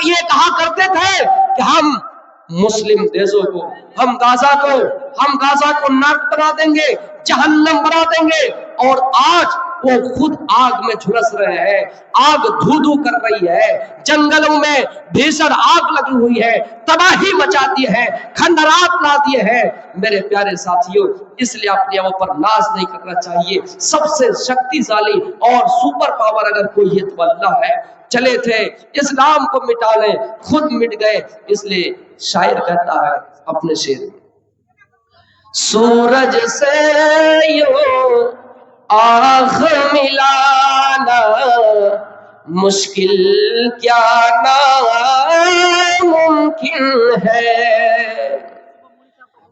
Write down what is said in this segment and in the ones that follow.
یہ کہا کرتے تھے کہ ہم مسلم دیشوں کو، ہم غزہ کو نرک بنا دیں گے، جہنم بنا دیں گے، اور آج وہ خود آگ میں جھلس رہے ہیں، آگ دھو دھو کر رہی ہے، جنگلوں میں بھیشن آگ لگی ہوئی ہے، تباہی مچا دی ہے، کھنڈرات لا دیے ہیں۔ میرے پیارے ساتھیوں، اس لیے اپنے آپ پر ناز نہیں کرنا چاہیے۔ سب سے شکتیشالی اور سپر پاور اگر کوئی ہے تو اللہ ہے۔ چلے تھے اسلام کو مٹانے، خود مٹ گئے۔ اس لیے شاعر کہتا ہے اپنے شعر میں، سورج سے یوں آنکھ ملانا مشکل کیا ناممکن ہے،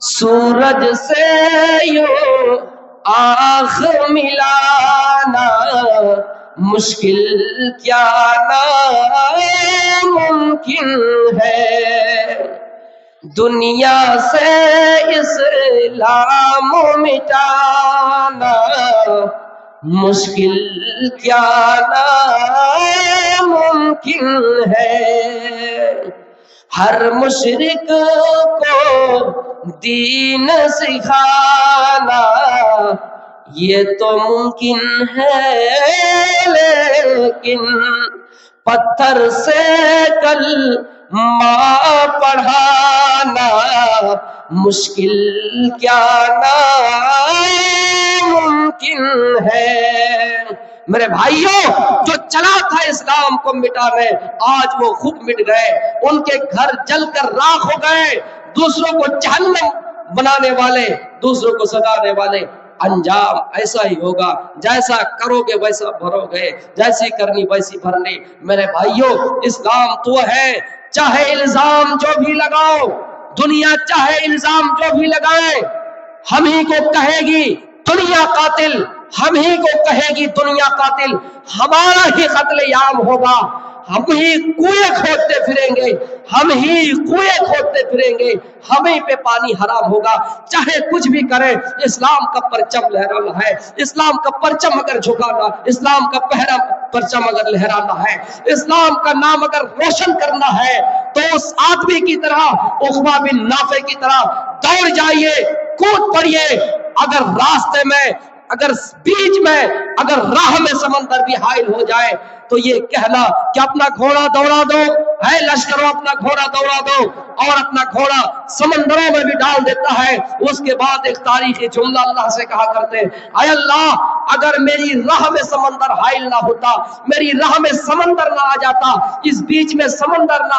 سورج سے یوں آنکھ ملانا مشکل کیا ناممکن ہے، دنیا سے اسلام مٹانا مشکل کیا ناممکن ہے، ہر مشرک کو دین سکھانا یہ تو ممکن ہے، لیکن پتھر سے کلمہ پڑھانا مشکل کیا ناممکن ہے۔ میرے بھائیوں، جو چلا تھا اسلام کو مٹانے، آج وہ خود مٹ گئے، ان کے گھر جل کر راکھ ہو گئے، دوسروں کو جہنم بنانے والے، دوسروں کو سجانے والے۔ انجام ایسا ہی ہوگا، جیسا کرو گے ویسا بھرو گے، جیسی کرنی ویسی بھرنی۔ میرے بھائیوں، اسلام تو ہے، چاہے الزام جو بھی لگاؤ، دنیا چاہے الزام جو بھی لگائے، ہم ہی کو کہے گی دنیا قاتل، ہم ہی کو کہے گی دنیا قاتل، ہمارا ہی قتل عام ہوگا، ہم ہی کنویں کھودتے پھریں گے، ہم ہی کنویں کھودتے پھریں گے، ہمیں پہ پانی حرام ہوگا۔ چاہے کچھ بھی کرے، اسلام کا پرچم لہرانا ہے، اسلام کا پرچم اگر جھکانا، اسلام کا پہرا پرچم اگر لہرانا ہے، اسلام کا نام اگر روشن کرنا ہے، تو اس آدمی کی طرح، عقبہ بن نافع کی طرح دوڑ جائیے، کود پڑیے۔ اگر راستے میں، اگر بیچ میں، اگر راہ میں سمندر بھی حائل ہو جائے تو یہ کہنا کہ اپنا گھوڑا دوڑا دو، ہے لشکروں اپنا گھوڑا دوڑا دو، اور اپنا گھوڑا سمندروں میں بھی ڈال دیتا ہے۔ اس کے بعد ایک تاریخی جملہ اللہ سے کہا کرتے ہیں، اے اللہ، اگر میری راہ میں سمندر حائل نہ ہوتا، میری راہ میں سمندر نہ آ جاتا، اس بیچ میں سمندر نہ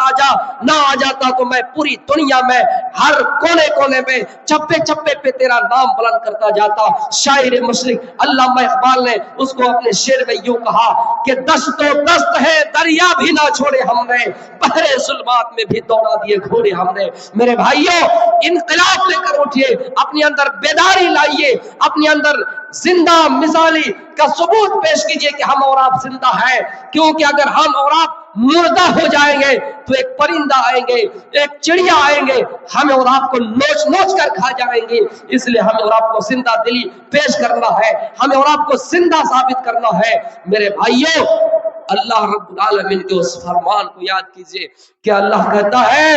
آ جاتا تو میں پوری دنیا میں ہر کونے کونے میں چپے چپے پہ تیرا نام بلند کرتا جاتا۔ شاعر مشرق علامہ اقبال نے اس کو اپنے شعر میں یوں کہا کہ دست و دست ہے دریا بھی نہ چھوڑے ہم نے، بحر ظلمات میں بھی دوڑا دیے گھوڑے ہم نے۔ میرے بھائیوں، انقلاب لے کر اٹھیے، اپنے اندر بیداری لائیے، اپنے اندر زندہ مثالی کا ثبوت پیش کیجئے کہ ہم اور آپ زندہ ہیں، کیونکہ اگر ہم اور آپ مردہ ہو جائیں گے تو ایک پرندہ آئیں گے، ایک چڑیا آئیں گے، ہمیں اور آپ کو نوچ نوچ کر کھا جائیں گے۔ اس لیے ہمیں اور آپ کو زندہ دلی پیش کرنا ہے، ہمیں اور آپ کو زندہ ثابت کرنا ہے۔ میرے بھائیوں، اللہ رب العالمین کے اس فرمان کو یاد کیجئے کہ اللہ کہتا ہے،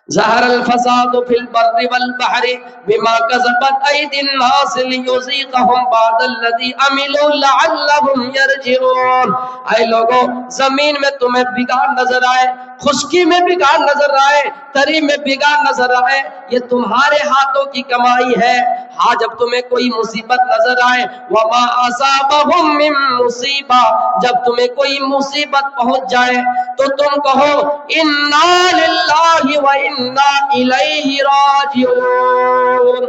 ظہر الفساد فی البر والبحر بما کسبت ایدی الناس لیذیقہم بعض الذی عملوا لعلہم یرجعون۔ اے لوگوں، زمین میں تمہیں بگاڑ نظر آئے، خشکی میں بگاڑ نظر آئے، تری میں بگاڑ نظر آئے، یہ تمہارے ہاتھوں کی کمائی ہے۔ ہاں، جب تمہیں کوئی مصیبت نظر آئے، وما اصابہم من مصیبہ، جب تمہیں کوئی مصیبت پہنچ جائے تو تم کہو انا للہ و انا الیہ راجعون،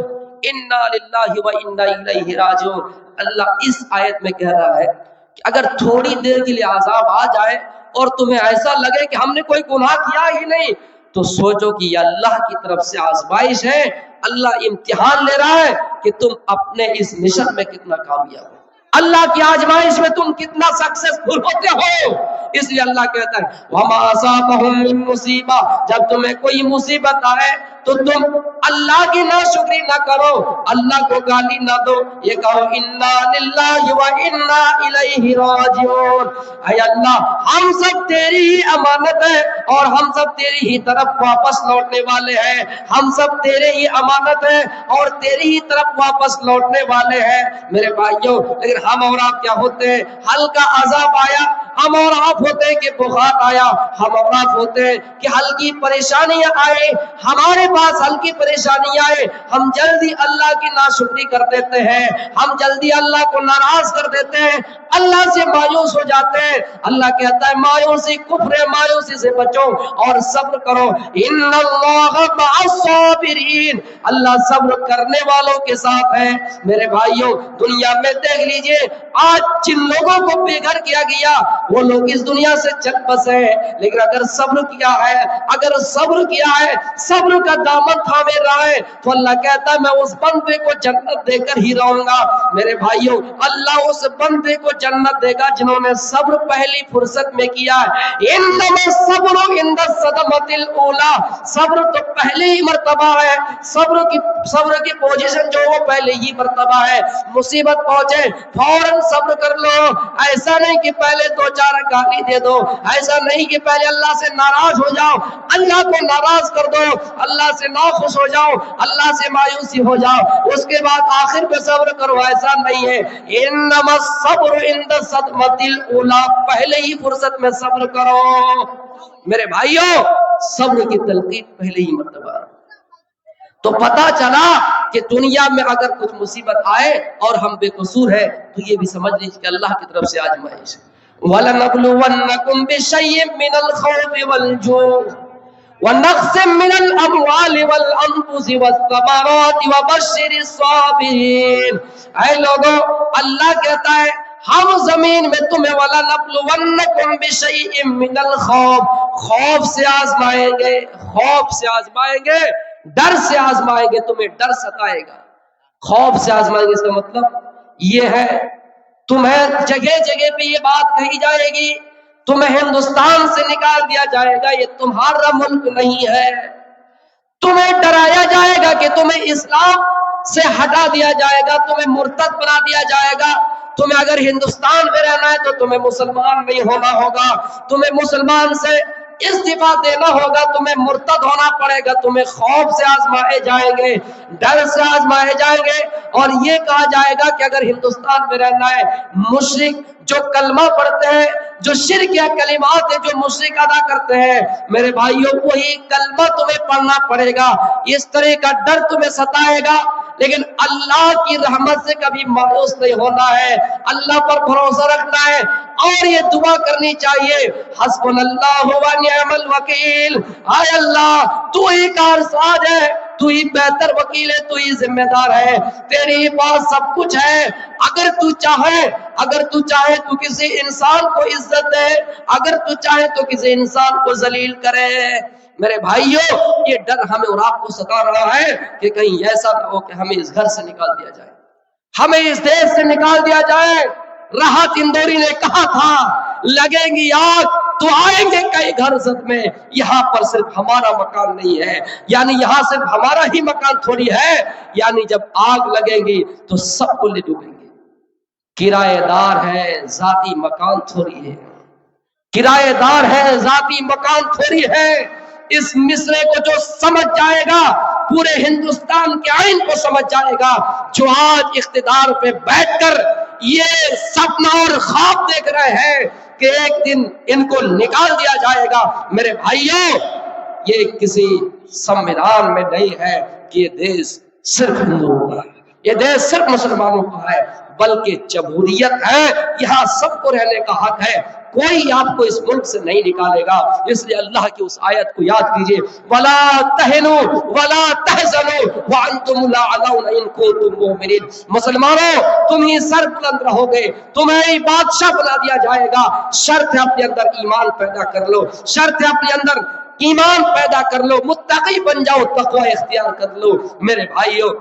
انا للہ و انا الیہ راجعون۔ اللہ اس آیت میں کہہ رہا ہے کہ اگر تھوڑی دیر کے لیے عذاب آ جائے اور تمہیں ایسا لگے کہ ہم نے کوئی گناہ کیا ہی نہیں، تو سوچو کہ یہ اللہ کی طرف سے آزمائش ہے، اللہ امتحان لے رہا ہے کہ تم اپنے اس مشن میں کتنا کامیاب ہو، اللہ کی آزمائش میں تم کتنا سکسیسفل ہوتے ہو۔ اس لیے اللہ کہتا ہے وَمَا أَصَابَهُم مِّن مُّصِیبَةٍ، جب تمہیں کوئی مصیبت آئے تو تم اللہ کی ناشکری نہ کرو، اللہ کو گالی نہ دو، یہ کہو انا للہ و انا الیہ راجعون۔ اے اللہ ہم سب تیری ہی امانت ہے اور ہم سب تیری ہی طرف واپس لوٹنے والے ہیں، ہم سب تیرے ہی امانت ہے اور تیری ہی طرف واپس لوٹنے والے ہیں۔ میرے بھائیوں لیکن ہم اور آپ کیا ہوتے ہیں، ہلکا عذاب آیا ہم اور آپ ہوتے ہیں کہ بخار آیا ہم اور آپ ہوتے ہیں کہ ہلکی پریشانیاں آئے ہمارے پاس، ہلکی پریشانیاں آئے ہم جلدی اللہ کی ناشکری کر دیتے ہیں، ہم جلدی اللہ کو ناراض کر دیتے ہیں، اللہ سے مایوس ہو جاتے ہیں۔ اللہ کہتا ہے مایوسی کفر ہے، مایوسی سے بچو اور صبر کرو، ان اللہ مع الصابرین، اللہ صبر کرنے والوں کے ساتھ ہے۔ میرے بھائیوں دنیا میں دیکھ لیجئے آج جن لوگوں کو بے گھر کیا گیا وہ لوگ اس دنیا سے چل بسے ہیں، لیکن اگر صبر کیا ہے، اگر صبر کیا ہے، صبر کا دامن تھامے رہا ہے تو اللہ کہتا ہے میں اس بندے کو جنت دے کر ہی رہوں گا۔ میرے بھائیوں اللہ اس بندے کو جنت دے گا جنہوں نے صبر پہلی فرصت میں کیا ہے۔ انما الصبر عند الصدمۃ الاولی، صبر تو پہلے ہی مرتبہ ہے، صبر کی پوزیشن جو وہ پہلے ہی مرتبہ ہے۔ مصیبت پہنچے فوراً صبر کر لو، ایسا نہیں کہ پہلے دو چار گالی دے دو، ایسا نہیں کہ پہلے اللہ سے ناراض ہو جاؤ، اللہ کو ناراض کر دو، اللہ سے ناخوش ہو جاؤ، اللہ سے مایوسی ہو جاؤ، اس کے بعد آخر پہ صبر کرو، ایسا نہیں ہے۔ انما الصبر عند الصدمۃ الاولی، پہلے ہی فرصت میں صبر کرو۔ میرے بھائیوں صبر کی تلقین پہلے ہی مرتبہ ہے۔ تو پتا چلا کہ دنیا میں اگر کچھ مصیبت آئے اور ہم بے قصور ہیں تو یہ بھی سمجھ لیجیے کہ اللہ کی طرف سے آزمائش ہے۔ وَلَنَبْلُوَنَّكُمْ بِشَيْءٍ مِّنَ الْخَوْفِ وَالْجُوعِ وَنَقْصٍ مِّنَ الْأَمْوَالِ وَالْأَنفُسِ وَالثَّمَرَاتِ وَبَشِّرِ الصَّابِرِينَ۔ اے لوگوں اللہ کہتا ہے ہم زمین میں تمہیں وَلَنَبْلُوَنَّكُمْ بِشَيْءٍ مِّنَ الْخَوْفِ، خوف سے آزمائیں گے، خوف سے آزمائیں گے، ڈر سے آزمائیں گے، تمہیں ڈر ستائے گا۔ خوف سے آزمائیں گے اس کا مطلب یہ ہے تمہیں جگہ جگہ پہ یہ بات کہی جائے گی، تمہیں ہندوستان سے نکال دیا جائے گا، یہ تمہارا ملک نہیں ہے۔ تمہیں ڈرایا جائے گا کہ تمہیں اسلام سے ہٹا دیا جائے گا، تمہیں مرتد بنا دیا جائے گا، تمہیں اگر ہندوستان میں رہنا ہے تو تمہیں مسلمان نہیں ہونا ہوگا، تمہیں مسلمان سے استعفا دینا ہوگا، تمہیں مرتد ہونا پڑے گا، تمہیں خوف سے آزمائے جائیں گے، ڈر سے آزمائے جائیں گے، اور یہ کہا جائے گا کہ اگر ہندوستان میں رہنا ہے مشرک جو کلمہ پڑھتے ہیں، جو شرک یا کلمات ہیں جو مشرک ادا کرتے ہیں، میرے بھائیوں وہی کلمہ تمہیں پڑھنا پڑے گا، اس طرح کا ڈر تمہیں ستائے گا، لیکن اللہ کی رحمت سے کبھی مایوس نہیں ہونا ہے، اللہ پر بھروسہ رکھنا ہے، اور یہ دعا کرنی چاہیے حسبنا اللہ و نعم الوکیل، اے اللہ تو ہی کارساز ہے، تو ہی بہتر وکیل ہے، تو ہی ذمہ دار ہے، تیری پاس سب کچھ ہے، اگر تو چاہے تو کسی انسان کو عزت دے، اگر تو چاہے تو کسی انسان کو ذلیل کرے۔ میرے بھائیوں یہ ڈر ہمیں اور آپ کو ستا رہا ہے کہ کہیں ایسا نہ ہو کہ ہمیں اس گھر سے نکال دیا جائے، ہمیں اس دیش سے نکال دیا جائے۔ راحت اندوری نے کہا تھا لگیں گی آگ تو آئیں گے کئی گھر زد میں، یہاں پر صرف ہمارا مکان نہیں ہے، یعنی یہاں صرف ہمارا ہی مکان تھوڑی ہے، یعنی جب آگ لگیں گی تو سب کو لے ڈوبیں گے۔ کرایہ دار ہے ذاتی مکان تھوڑی ہے، کرایہ دار ہے ذاتی مکان تھوڑی ہے۔ اس مصرے کو جو سمجھ جائے گا پورے ہندوستان کے آئین کو سمجھ جائے گا، جو آج اقتدار پہ بیٹھ کر یہ سپنا اور خواب دیکھ رہے ہیں کہ ایک دن ان کو نکال دیا جائے گا۔ میرے بھائیوں یہ کسی سموِدھان میں نہیں ہے کہ یہ دیش صرف ہندوؤں کا ہے، یہ دیش صرف مسلمانوں کا ہے، بلکہ جمہوریت ہے، یہاں سب کو رہنے کا حق ہے، کوئی آپ کو اس ملک سے نہیں نکالے گا۔ اس لیے اللہ کی اس آیت کو یاد کیجئے وَلَا تَهِنُوا وَلَا تَحْزَنُوا وَأَنْتُمُ الْأَعْلَوْنَ إِن كُنتُم مُّؤْمِنِينَ۔ مسلمانوں تم ہی سر بلند رہو گے، تمہیں ہی بادشاہ بنا دیا جائے گا، شرط ہے اپنے اندر ایمان پیدا کر لو، شرط ہے اپنے اندر ایمان پیدا کر لو، متقی بن جاؤ، تقوی اختیار کر لو۔ میرے بھائیوں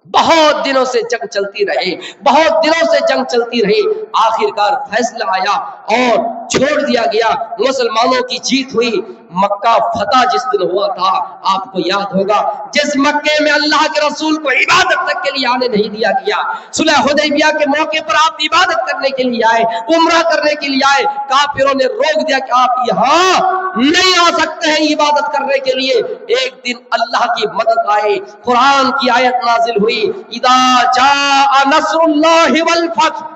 بہت دنوں سے جنگ چلتی رہی، بہت دنوں سے جنگ چلتی رہی، آخر کار فیصلہ آیا، اور چھوڑ دیا گیا، مسلمانوں کی جیت ہوئی۔ مکہ فتح جس دن ہوا تھا آپ کو یاد ہوگا، جس مکے میں اللہ کے رسول کو عبادت تک کے لیے آنے نہیں دیا گیا، صلح حدیبیہ کے موقع پر آپ عبادت کرنے کے لیے آئے، عمرہ کرنے کے لیے آئے، کافروں نے روک دیا کہ آپ یہاں نہیں آ سکتے ہیں عبادت کرنے کے لیے۔ ایک دن اللہ کی مدد آئے، قرآن کی آیت نازل ہوئی، اذا جاء نصر اللہ والفتح،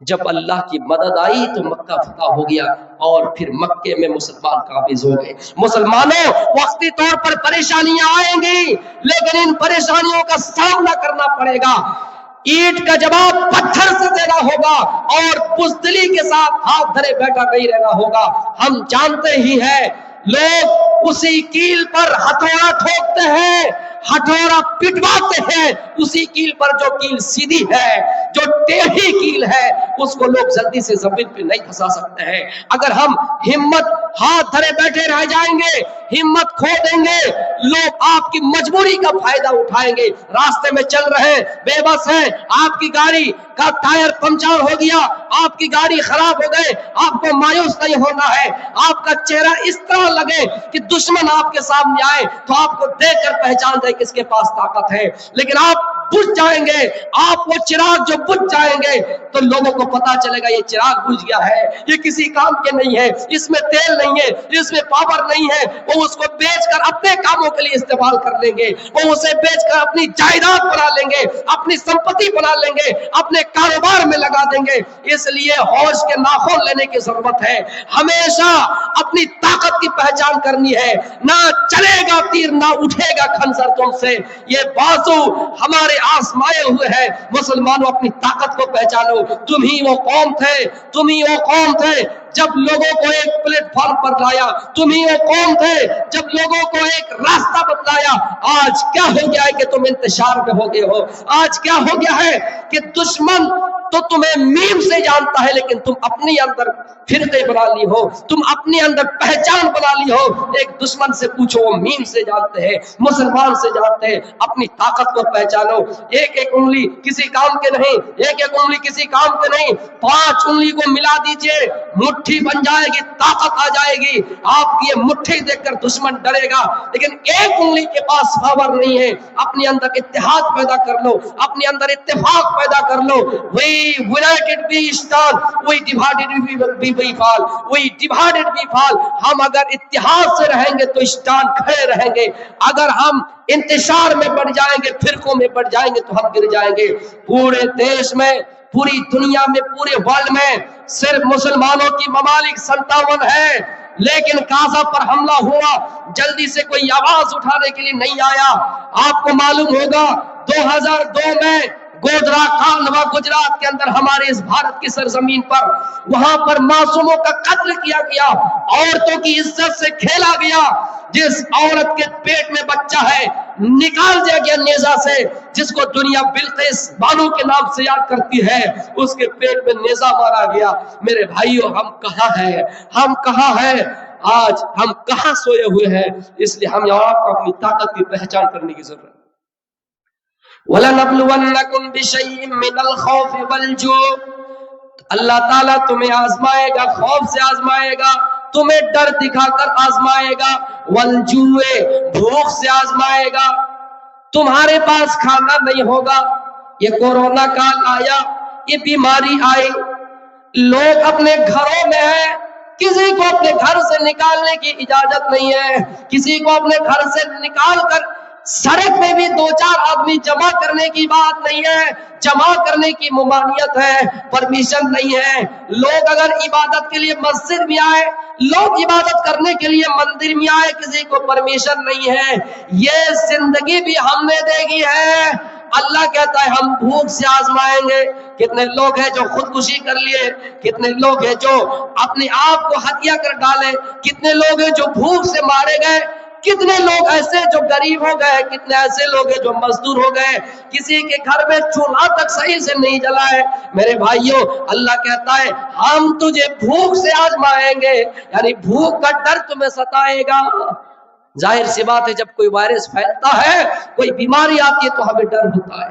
جب اللہ کی مدد آئی تو مکہ فتح ہو گیا، اور پھر مکے میں مسلمان قابض ہو گئے۔ مسلمانوں، وقتی طور پر پریشانیاں آئیں گی، لیکن ان پریشانیوں کا سامنا کرنا پڑے گا، اینٹ کا جواب پتھر سے دینا ہوگا، اور بزدلی کے ساتھ ہاتھ دھرے بیٹھا نہیں رہنا ہوگا۔ ہم جانتے ہی ہیں لوگ اسی کیل پر ہتھوڑا ٹھوکتے ہیں، ہتھوڑا پٹواتے ہیں، اسی کیل پر جو کیل سیدھی ہے، جو ٹیڑھی کیل ہے، اس کو لوگ جلدی سے زمین پہ نہیں پھنسا سکتے ہیں۔ اگر ہم ہمت ہاتھ دھرے بیٹھے رہ جائیں گے، ہمت کھو دیں گے، لوگ آپ کی مجبوری کا فائدہ اٹھائیں گے۔ راستے میں چل رہے بے بس ہیں، آپ کی گاڑی کا ٹائر پنچر ہو گیا، آپ کی گاڑی خراب ہو گئے، آپ کو مایوس نہیں ہونا ہے۔ آپ کا چہرہ اس طرح لگے کہ دشمن آپ کے سامنے آئے تو آپ کو دیکھ کر پہچان دے کس کے پاس طاقت ہے، لیکن آپ بجھ جائیں گے، آپ وہ چراغ جو بجھ جائیں گے تو لوگوں کو پتا چلے گا یہ چراغ بجھ گیا ہے، یہ کسی کام کے نہیں ہے، اس میں تیل نہیں ہے، اس میں پاور نہیں ہے، وہ اس کو بیچ کر اپنے کاموں کے لیے استعمال کر لیں گے، وہ اسے بیچ کر اپنی جائیداد بنا لیں گے، اپنی سمپتی بنا لیں گے، اپنے کاروبار میں لگا دیں گے۔ اس لیے ہوش کے ناخن لینے کی ضرورت ہے، ہمیشہ اپنی طاقت کی پہچان کرنی ہے۔ نہ چلے گا تیر، نہ اٹھے گا خنجر تم سے، یہ بازو ہمارے آزمائے ہوئے ہیں۔ مسلمانوں، اپنی طاقت کو پہچانو۔ تم ہی وہ قوم تھے، تم ہی وہ قوم تھے جب لوگوں کو ایک پلیٹ فارم پر لایا، تم ہی وہ قوم تھے جب لوگوں کو ایک راستہ بتلایا۔ آج کیا ہو گیا ہے کہ تم انتشار میں ہو گئے ہو؟ آج کیا ہو گیا ہے کہ دشمن تو تمہیں میم سے جانتا ہے، لیکن تم اپنی اندر فرقے بنا لی ہو، تم اپنے اندر پہچان بنا لی ہو۔ ایک دشمن سے پوچھو، وہ میم سے جانتے ہیں، مسلمان سے جانتے ہیں۔ اپنی طاقت کو پہچانو۔ ایک ایک انگلی کسی کام کے نہیں، ایک ایک انگلی کسی کام کے نہیں، 5 انگلی کو ملا دیجئے، مٹھی بن جائے گی، طاقت آ جائے گی۔ آپ کی یہ مٹھی دیکھ کر دشمن ڈرے گا، لیکن ایک انگلی کے پاس پاور نہیں ہے۔ اپنے اندر اتحاد پیدا کر لو، اپنے اندر اتفاق پیدا کر لو۔ We united we stand, we divided we fall, we divided we fall۔ ہم اگر اتحاد سے رہیں گے تو اسٹانڈ کھڑے رہیں گے، اگر ہم انتشار میں بڑھ جائیں گے، فرقوں میں بڑھ جائیں گے تو ہم گر جائیں گے۔ پورے دیش میں، پوری دنیا میں، پورے ورلڈ میں صرف مسلمانوں کی ممالک 57 ہے، لیکن غزہ پر حملہ ہوا، جلدی سے کوئی آواز اٹھانے کے لیے نہیں آیا۔ آپ کو معلوم ہوگا 2002 میں گودرا کانڈوا گجرات کے اندر ہمارے اس بھارت کی سرزمین پر، وہاں پر معصوموں کا قتل کیا گیا، عورتوں کی عزت سے کھیلا گیا۔ جس عورت کے پیٹ میں بچہ ہے نکال دیا گیا نیزہ سے، جس کو دنیا بلقیس بانو کے نام سے یاد کرتی ہے، اس کے پیٹ میں نیزہ مارا گیا۔ میرے بھائیوں، ہم کہاں ہیں؟ ہم کہاں ہیں؟ آج ہم کہاں سوئے ہوئے ہیں؟ اس لیے ہم یہاں کو اپنی طاقت کی پہچان کرنے کی ضرورت ہے۔ وَلَنَبْلُوَنَّكُمْ بِشَيْءٍ مِّنَ الْخَوْفِ وَالْجُوعِ، اللہ تعالیٰ تمہیں آزمائے گا، خوف سے آزمائے گا، تمہیں ڈر دکھا کر آزمائے گا، وَالْجُوعِ، بھوک سے آزمائے گا، تمہارے پاس کھانا نہیں ہوگا۔ یہ کورونا کال آیا، یہ بیماری آئی، لوگ اپنے گھروں میں ہیں، کسی کو اپنے گھر سے نکالنے کی اجازت نہیں ہے، کسی کو اپنے گھر سے نکال کر سڑک میں بھی 2-4 آدمی جمع کرنے کی بات نہیں ہے، جمع کرنے کی ممانعت ہے، پرمیشن نہیں ہے۔ لوگ اگر عبادت کے لیے مسجد میں آئے، لوگ عبادت کرنے کے لیے مندر میں آئے، کسی کو پرمیشن نہیں ہے۔ یہ زندگی بھی ہم نے دیکھی ہے۔ اللہ کہتا ہے ہم بھوک سے آزمائیں گے۔ کتنے لوگ ہیں جو خودکشی کر لیے، کتنے لوگ ہیں جو اپنے آپ کو ہتھیا کر ڈالے، کتنے لوگ ہیں جو بھوک سے مارے گئے، کتنے لوگ ایسے جو غریب ہو گئے، کتنے ایسے لوگ ہیں جو مزدور ہو گئے، کسی کے گھر میں چولہا تک صحیح سے نہیں جلا ہے۔ میرے بھائیوں، اللہ کہتا ہے ہم تجھے بھوک سے آزمائیں گے، یعنی بھوک کا ڈر تمہیں ستائے گا۔ ظاہر سی بات ہے، جب کوئی وائرس پھیلتا ہے، کوئی بیماری آتی ہے تو ہمیں ڈر ہوتا ہے۔